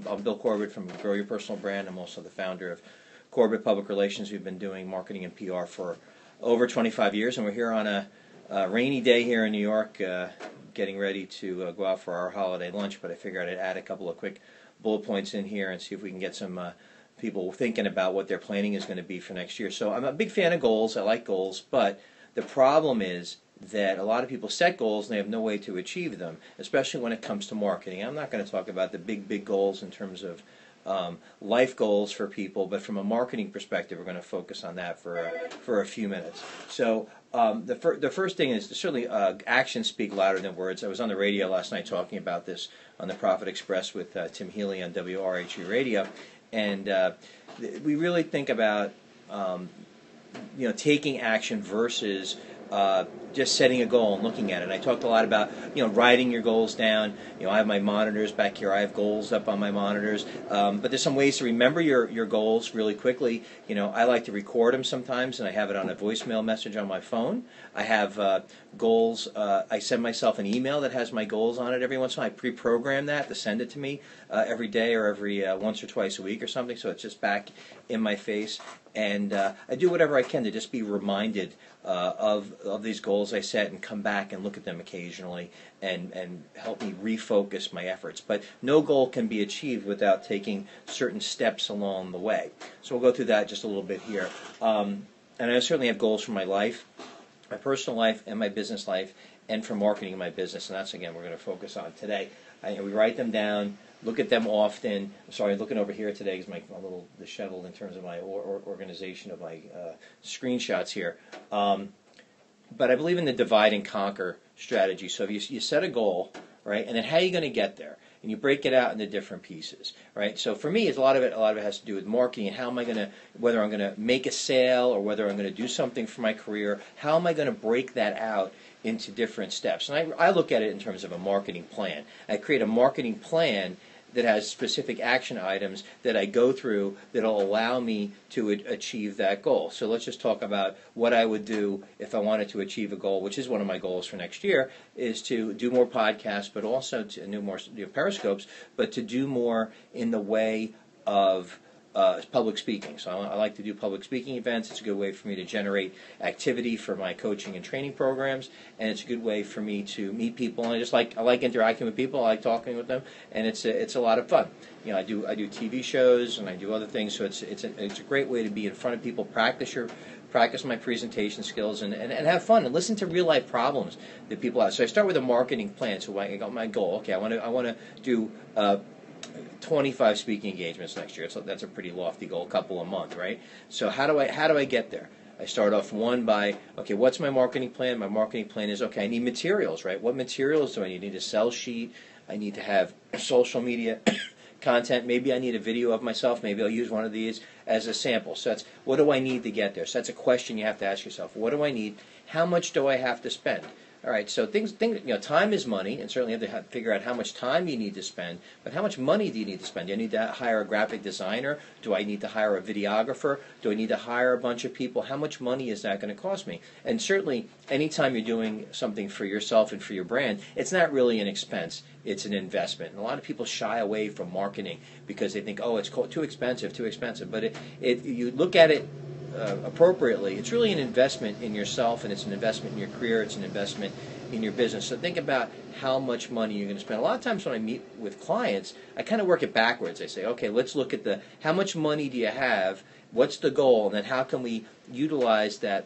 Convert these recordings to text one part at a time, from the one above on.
I'm Bill Corbett from Grow Your Personal Brand. I'm also the founder of Corbett Public Relations. We've been doing marketing and PR for over 25 years, and we're here on a rainy day here in New York, getting ready to go out for our holiday lunch. But I figured I'd add a couple of quick bullet points in here and see if we can get some people thinking about what their planning is going to be for next year. So I'm a big fan of goals. I like goals, but the problem is that a lot of people set goals and they have no way to achieve them, especially when it comes to marketing. I'm not going to talk about the big goals in terms of life goals for people, but from a marketing perspective, we're going to focus on that for a few minutes. So the first thing is certainly actions speak louder than words. I was on the radio last night talking about this on the Profit Express with Tim Healy on WRHE Radio, and we really think about taking action versus just setting a goal and looking at it. I talked a lot about writing your goals down. I have my monitors back here. I have goals up on my monitors. But there's some ways to remember your goals really quickly. I like to record them sometimes, and I have it on a voicemail message on my phone. I have goals. I send myself an email that has my goals on it every once in a while. I pre-program that to send it to me every day or every once or twice a week or something, so it's just back in my face. And I do whatever I can to just be reminded of these goals I set and come back and look at them occasionally and help me refocus my efforts. But no goal can be achieved without taking certain steps along the way. So we'll go through that just a little bit here. And I certainly have goals for my life, my personal life and my business life, and for marketing in my business. And that's, again, we're going to focus on today. We write them down. Look at them often. Sorry, looking over here today is I'm a little disheveled in terms of my organization of my screenshots here. But I believe in the divide and conquer strategy. So if you set a goal, right, and then how are you going to get there? And you break it out into different pieces, right? So for me, a lot of it has to do with marketing and how am I going to, whether I'm going to make a sale or whether I'm going to do something for my career, how am I going to break that out into different steps? And I look at it in terms of a marketing plan. I create a marketing plan that has specific action items that I go through that will allow me to achieve that goal. So let's just talk about what I would do if I wanted to achieve a goal, which is one of my goals for next year, is to do more podcasts, but also to do more periscopes, but to do more in the way of public speaking. So I like to do public speaking events. It's a good way for me to generate activity for my coaching and training programs, and it's a good way for me to meet people. And I like interacting with people. I like talking with them, and it's a lot of fun. I do TV shows and I do other things. So it's a great way to be in front of people, practice my presentation skills, and have fun and listen to real life problems that people have. So I start with a marketing plan. So I got my goal. Okay, I want to do 25 speaking engagements next year. So that's a pretty lofty goal, a couple a month, right? So how do I get there? I start off by, okay, what's my marketing plan? My marketing plan is, okay, I need materials, right? What materials do I need? I need a sell sheet. I need to have social media content. Maybe I need a video of myself. Maybe I'll use one of these as a sample. So that's, what do I need to get there? So that's a question you have to ask yourself. What do I need? How much do I have to spend? All right, so time is money, and certainly you have to figure out how much time you need to spend, but how much money do you need to spend? Do you need to hire a graphic designer? Do I need to hire a videographer? Do I need to hire a bunch of people? How much money is that going to cost me? And certainly, anytime you're doing something for yourself and for your brand, it's not really an expense, it's an investment. And a lot of people shy away from marketing because they think, oh, it's too expensive, but you look at it appropriately, it's really an investment in yourself, and it's an investment in your career, it's an investment in your business. So think about how much money you're going to spend. A lot of times when I meet with clients, I kind of work it backwards. I say, okay, let's look at how much money do you have, what's the goal, and then how can we utilize that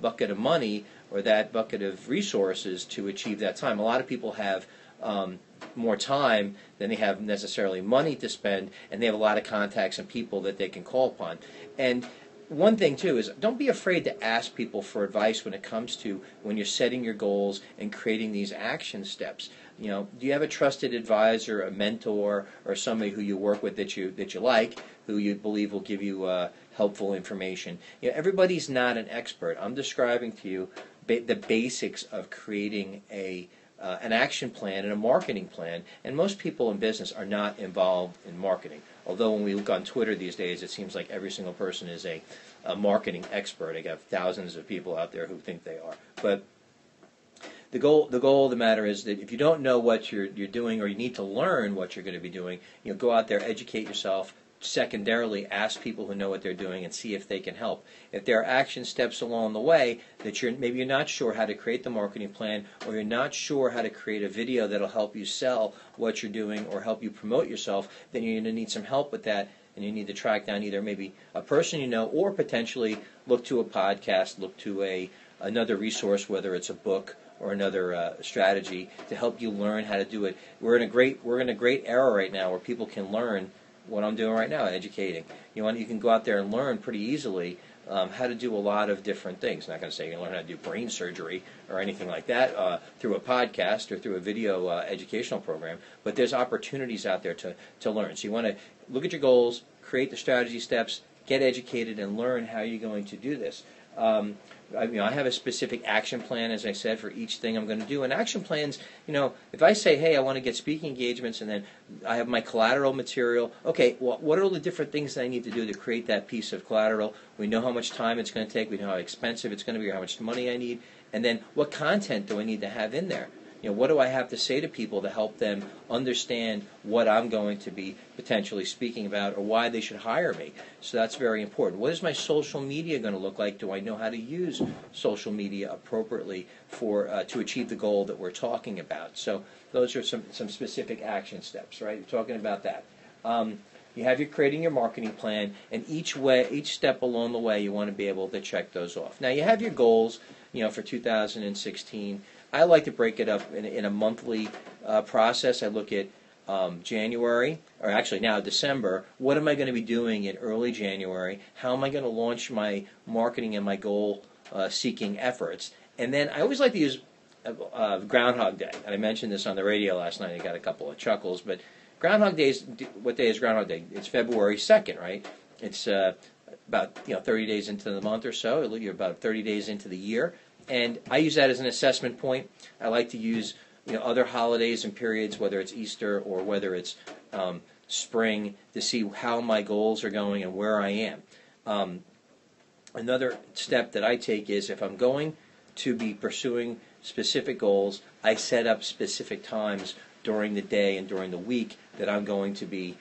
bucket of money or that bucket of resources to achieve that time. A lot of people have more time than they have necessarily money to spend, and they have a lot of contacts and people that they can call upon. And one thing, too, is don't be afraid to ask people for advice when it comes to when you're setting your goals and creating these action steps. Do you have a trusted advisor, a mentor, or somebody who you work with that you like, who you believe will give you helpful information? Everybody's not an expert. I'm describing to you the basics of creating an action plan and a marketing plan, and most people in business are not involved in marketing. Although when we look on Twitter these days, it seems like every single person is a marketing expert. I got thousands of people out there who think they are. But the goal of the matter is that if you don't know what you're doing, or you need to learn what you're going to be doing, go out there, educate yourself. Secondarily, ask people who know what they're doing and see if they can help. If there are action steps along the way that maybe you're not sure how to create the marketing plan, or you're not sure how to create a video that'll help you sell what you're doing or help you promote yourself, then you're going to need some help with that, and you need to track down either maybe a person you know, or potentially look to a podcast, look to another resource, whether it's a book or another strategy to help you learn how to do it. We're in a great era right now where people can learn what I'm doing right now, educating. You can go out there and learn pretty easily how to do a lot of different things. I'm not going to say you can learn how to do brain surgery or anything like that through a podcast or through a video educational program, but there's opportunities out there to learn. So you want to look at your goals, create the strategy steps, get educated, and learn how you're going to do this. I have a specific action plan, as I said, for each thing I'm going to do. And action plans, if I say, hey, I want to get speaking engagements, and then I have my collateral material, okay, well, what are all the different things that I need to do to create that piece of collateral? We know how much time it's going to take. We know how expensive it's going to be, or how much money I need. And then what content do I need to have in there? What do I have to say to people to help them understand what I'm going to be potentially speaking about, or why they should hire me? So that's very important. What is my social media going to look like? Do I know how to use social media appropriately to achieve the goal that we're talking about? So those are some specific action steps, right? You're talking about that. You have your creating your marketing plan, and each step along the way, you want to be able to check those off. Now, you have your goals, for 2016. I like to break it up in a monthly process. I look at January, or actually now December. What am I going to be doing in early January? How am I going to launch my marketing and my goal-seeking efforts? And then I always like to use Groundhog Day. And I mentioned this on the radio last night. I got a couple of chuckles. But Groundhog Day what day is Groundhog Day? It's February 2nd, right? It's about 30 days into the month or so. You're about 30 days into the year. And I use that as an assessment point. I like to use other holidays and periods, whether it's Easter or whether it's spring, to see how my goals are going and where I am. Another step that I take is, if I'm going to be pursuing specific goals, I set up specific times during the day and during the week that I'm going to be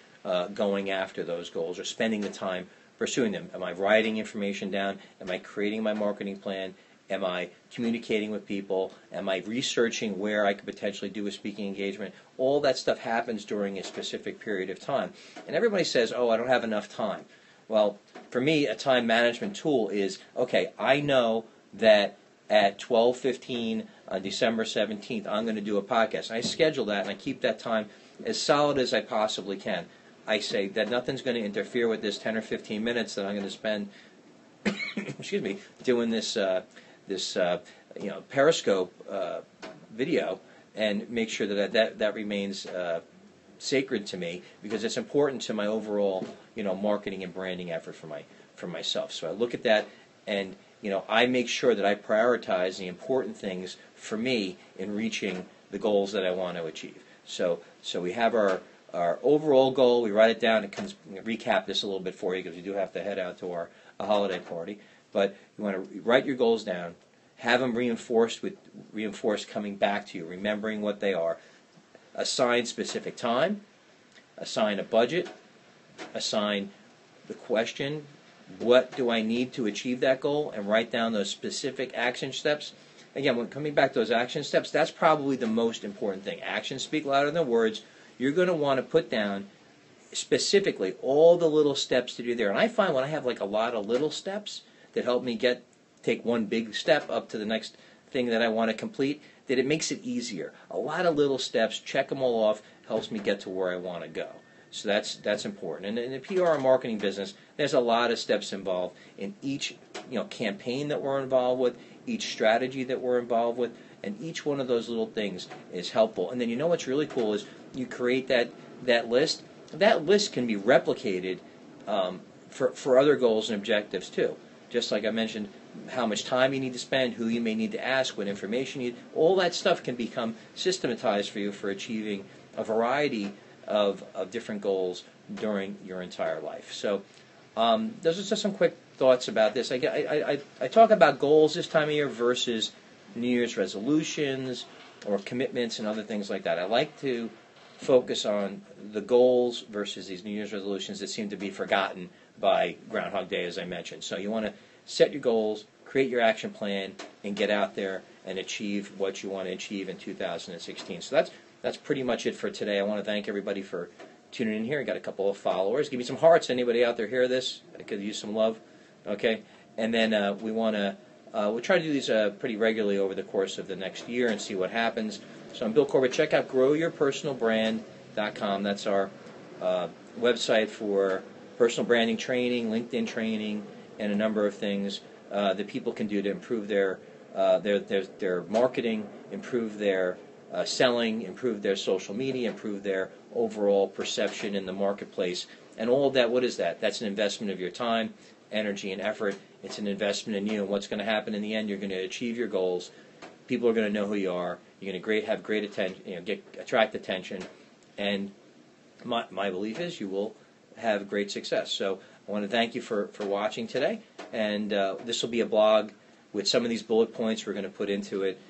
going after those goals, or spending the time pursuing them. Am I writing information down? Am I creating my marketing plan? Am I communicating with people? Am I researching where I could potentially do a speaking engagement? All that stuff happens during a specific period of time. And everybody says, oh, I don't have enough time. Well, for me, a time management tool is, okay, I know that at 12:15 on December 17th, I'm going to do a podcast. And I schedule that, and I keep that time as solid as I possibly can. I say that nothing's going to interfere with this 10 or 15 minutes that I'm going to spend doing this Periscope video, and make sure that remains sacred to me, because it's important to my overall marketing and branding effort for myself. So I look at that, and I make sure that I prioritize the important things for me in reaching the goals that I want to achieve. So we have our overall goal. We write it down. It comes recap this a little bit for you, because we do have to head out to a holiday party. But you want to write your goals down, have them reinforced coming back to you, remembering what they are. Assign specific time, assign a budget, assign the question, what do I need to achieve that goal, and write down those specific action steps. Again, when coming back to those action steps, that's probably the most important thing. Actions speak louder than words. You're going to want to put down specifically all the little steps to do there. And I find when I have a lot of little steps that help me take one big step up to the next thing that I want to complete, that it makes it easier. A lot of little steps, check them all off, helps me get to where I want to go. So that's important. And in the PR and marketing business, there's a lot of steps involved in each campaign that we're involved with, each strategy that we're involved with, and each one of those little things is helpful. And then what's really cool is you create that list. That list can be replicated for other goals and objectives too. Just like I mentioned, how much time you need to spend, who you may need to ask, what information you need, all that stuff can become systematized for you for achieving a variety of different goals during your entire life. So those are just some quick thoughts about this. I talk about goals this time of year versus New Year's resolutions or commitments and other things like that. I like to focus on the goals versus these New Year's resolutions that seem to be forgotten by Groundhog Day, as I mentioned. So you want to set your goals, create your action plan, and get out there and achieve what you want to achieve in 2016. So that's pretty much it for today. I want to thank everybody for tuning in here. I got a couple of followers. Give me some hearts. Anybody out there hear this? I could use some love. Okay, and then we'll try to do these pretty regularly over the course of the next year and see what happens. So I'm Bill Corbett. Check out growyourpersonalbrand.com. That's our website for personal branding training, LinkedIn training, and a number of things that people can do to improve their marketing, improve their selling, improve their social media, improve their overall perception in the marketplace. And all of that, what is that? That's an investment of your time, energy, and effort. It's an investment in you. And what's going to happen in the end, you're going to achieve your goals. People are going to know who you are. You're going to have great attention, attract attention. And my belief is you will have great success. So I want to thank you for watching today. And this will be a blog with some of these bullet points we're going to put into it